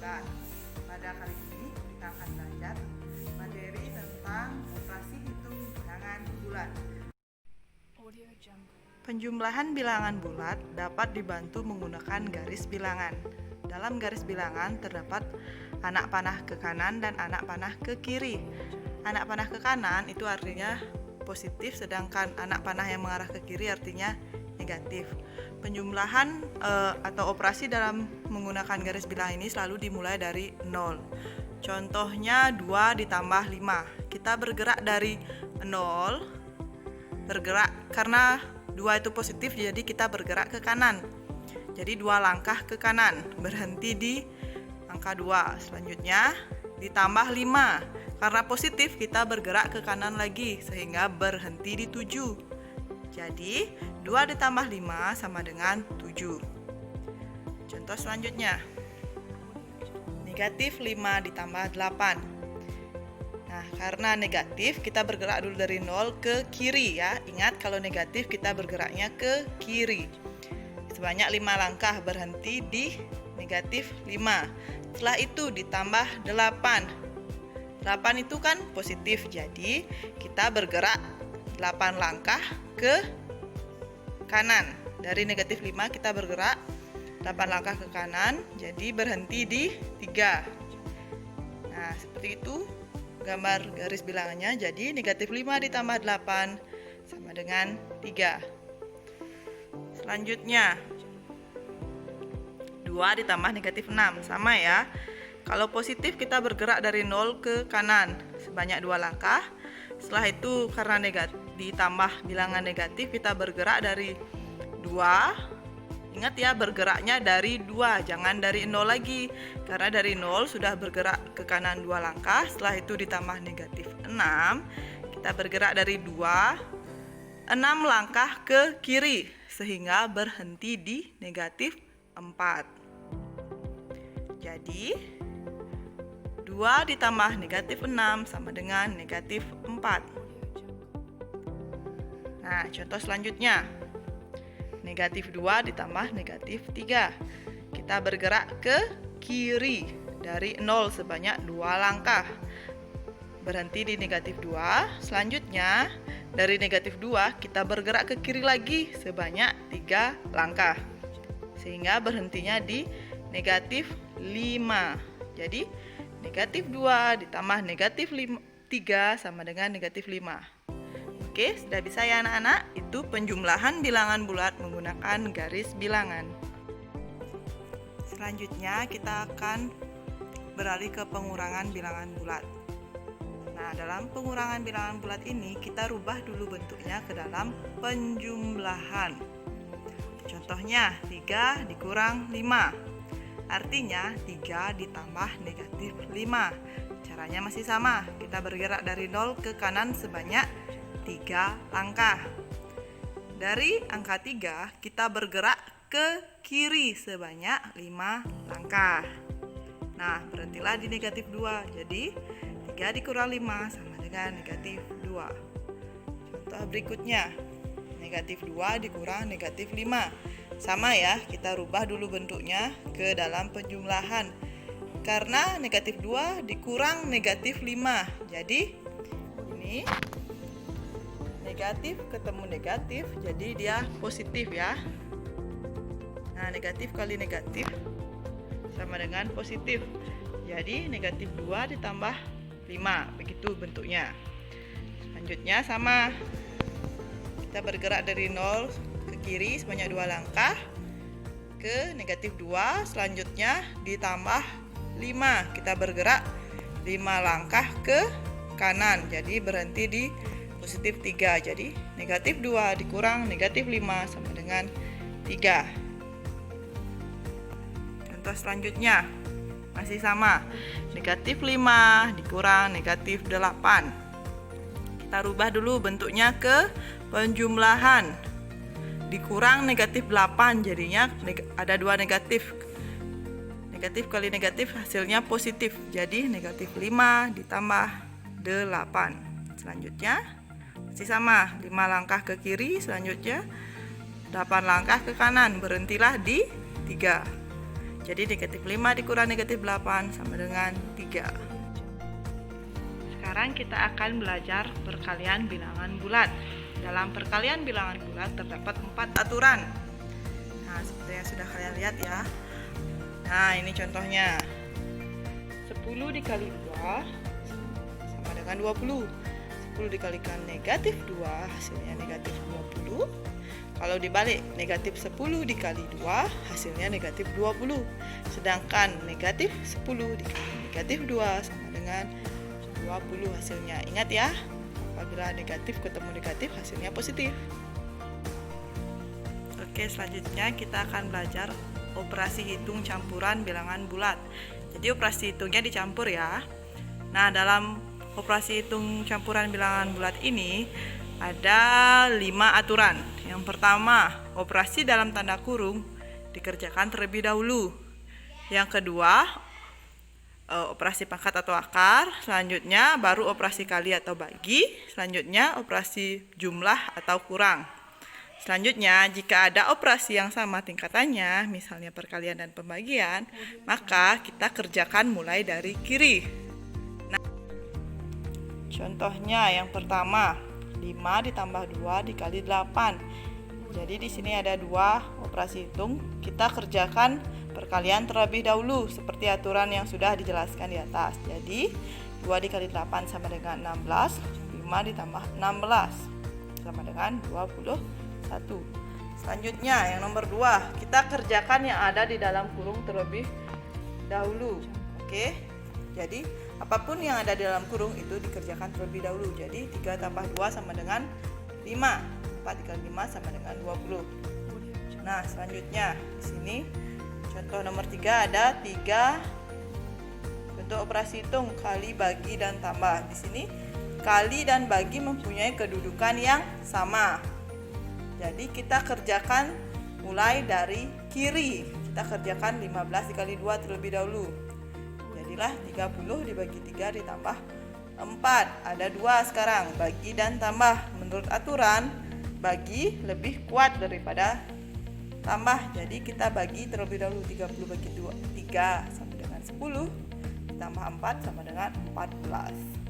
bulat. Pada kali ini kita akan belajar materi tentang operasi hitung bilangan bulat. Penjumlahan bilangan bulat dapat dibantu menggunakan garis bilangan. Dalam garis bilangan terdapat anak panah ke kanan dan anak panah ke kiri. Anak panah ke kanan itu artinya positif, sedangkan anak panah yang mengarah ke kiri artinya negatif. Penjumlahan atau operasi dalam menggunakan garis bilangan ini selalu dimulai dari 0. Contohnya 2 ditambah 5. Kita bergerak dari 0, bergerak karena 2 itu positif, jadi kita bergerak ke kanan. Jadi 2 langkah ke kanan, berhenti di angka 2. Selanjutnya ditambah 5. Karena positif, kita bergerak ke kanan lagi sehingga berhenti di 7. Jadi 2 ditambah 5 sama dengan 7. Contoh selanjutnya, negatif 5 ditambah 8. Nah, karena negatif kita bergerak dulu dari 0 ke kiri ya. Ingat, kalau negatif kita bergeraknya ke kiri. Sebanyak 5 langkah, berhenti di negatif 5. Setelah itu ditambah 8. 8 itu kan positif, jadi kita bergerak 8 langkah ke kanan. Dari negatif 5 kita bergerak 8 langkah ke kanan, jadi berhenti di 3. Nah, seperti itu gambar garis bilangannya. Jadi negatif 5 ditambah 8 sama dengan 3. Selanjutnya 2 ditambah negatif 6, sama ya. Kalau positif kita bergerak dari 0 ke kanan sebanyak 2 langkah. Setelah itu karena ditambah bilangan negatif kita bergerak dari 2. Ingat ya, bergeraknya dari 2, jangan dari 0 lagi. Karena dari 0 sudah bergerak ke kanan 2 langkah. Setelah itu ditambah negatif 6, kita bergerak dari 2, 6 langkah ke kiri sehingga berhenti di negatif 4. Jadi 2 ditambah negatif 6 sama dengan negatif 4. Nah, contoh selanjutnya, negatif 2 ditambah negatif 3. Kita bergerak ke kiri dari 0 sebanyak 2 langkah. Berhenti di negatif 2. Selanjutnya, dari negatif 2 kita bergerak ke kiri lagi sebanyak 3 langkah. Sehingga berhentinya di negatif 5. Jadi, negatif 2 ditambah negatif 3 sama dengan negatif 5. Oke, sudah bisa ya anak-anak? Itu penjumlahan bilangan bulat menggunakan garis bilangan. Selanjutnya kita akan beralih ke pengurangan bilangan bulat. Nah, dalam pengurangan bilangan bulat ini kita rubah dulu bentuknya ke dalam penjumlahan. Contohnya 3 dikurang 5. Artinya 3 ditambah negatif 5. Caranya masih sama. Kita bergerak dari 0 ke kanan sebanyak 3 langkah. Dari angka 3 kita bergerak ke kiri sebanyak 5 langkah. Nah, berhentilah di negatif 2. Jadi 3 dikurang 5 sama dengan negatif 2. Contoh berikutnya, negatif 2 dikurang negatif 5. Sama ya, kita rubah dulu bentuknya ke dalam penjumlahan. Karena negatif 2 dikurang negatif 5. Jadi ini negatif ketemu negatif, jadi dia positif ya. Nah, negatif kali negatif sama dengan positif. Jadi negatif 2 ditambah 5, begitu bentuknya. Selanjutnya sama. Kita bergerak dari 0 ke kiri sebanyak 2 langkah ke negatif 2, selanjutnya ditambah 5. Kita bergerak 5 langkah ke kanan, jadi berhenti di positif 3. Jadi negatif 2 dikurang negatif 5 sama dengan 3. Contoh selanjutnya masih sama. Negatif 5 dikurang negatif 8. Kita rubah dulu bentuknya ke penjumlahan. Dikurang negatif 8, jadinya ada 2 negatif. Negatif kali negatif hasilnya positif. Jadi negatif 5 ditambah 8. Selanjutnya masih sama, 5 langkah ke kiri, selanjutnya 8 langkah ke kanan, berhentilah di 3. Jadi negatif 5 dikurang negatif 8 sama dengan 3. Sekarang kita akan belajar perkalian bilangan bulat. Dalam perkalian bilangan bulat terdapat 4 aturan. Nah, seperti yang sudah kalian lihat ya. Nah, ini contohnya. 10 dikali 2 sama dengan 20. 10 dikalikan negatif 2 hasilnya negatif 20. Kalau dibalik, negatif 10 dikali 2 hasilnya negatif 20. Sedangkan negatif 10 dikali negatif 2 sama dengan 20 hasilnya. Ingat ya, apabila negatif ketemu negatif hasilnya positif. Oke, selanjutnya kita akan belajar operasi hitung campuran bilangan bulat. Jadi operasi hitungnya dicampur ya. Nah, dalam operasi hitung campuran bilangan bulat ini ada 5 aturan. Yang pertama, operasi dalam tanda kurung dikerjakan terlebih dahulu. Yang kedua, operasi pangkat atau akar. Selanjutnya baru operasi kali atau bagi. Selanjutnya operasi jumlah atau kurang. Selanjutnya, jika ada operasi yang sama tingkatannya, misalnya perkalian dan pembagian, maka kita kerjakan mulai dari kiri. Contohnya yang pertama, 5 ditambah 2 dikali 8. Jadi di sini ada 2 operasi hitung. Kita kerjakan perkalian terlebih dahulu seperti aturan yang sudah dijelaskan di atas. Jadi 2 dikali 8 sama dengan 16, 5 ditambah 16 sama dengan 21. Selanjutnya yang nomor 2, kita kerjakan yang ada di dalam kurung terlebih dahulu. Oke. Jadi apapun yang ada di dalam kurung itu dikerjakan terlebih dahulu. Jadi 3 tambah 2 sama dengan 5. 4 dikali 5 sama dengan 20. Nah, selanjutnya di sini contoh nomor 3 ada 3 bentuk operasi hitung kali, bagi, dan tambah. Di sini kali dan bagi mempunyai kedudukan yang sama. Jadi kita kerjakan mulai dari kiri. Kita kerjakan 15 dikali 2 terlebih dahulu. Jadilah 30 dibagi 3 ditambah 4. Ada 2 sekarang, bagi dan tambah. Menurut aturan, bagi lebih kuat daripada tambah. Jadi kita bagi terlebih dahulu. 30 bagi 3 sama dengan 10. Ditambah 4 sama dengan 14.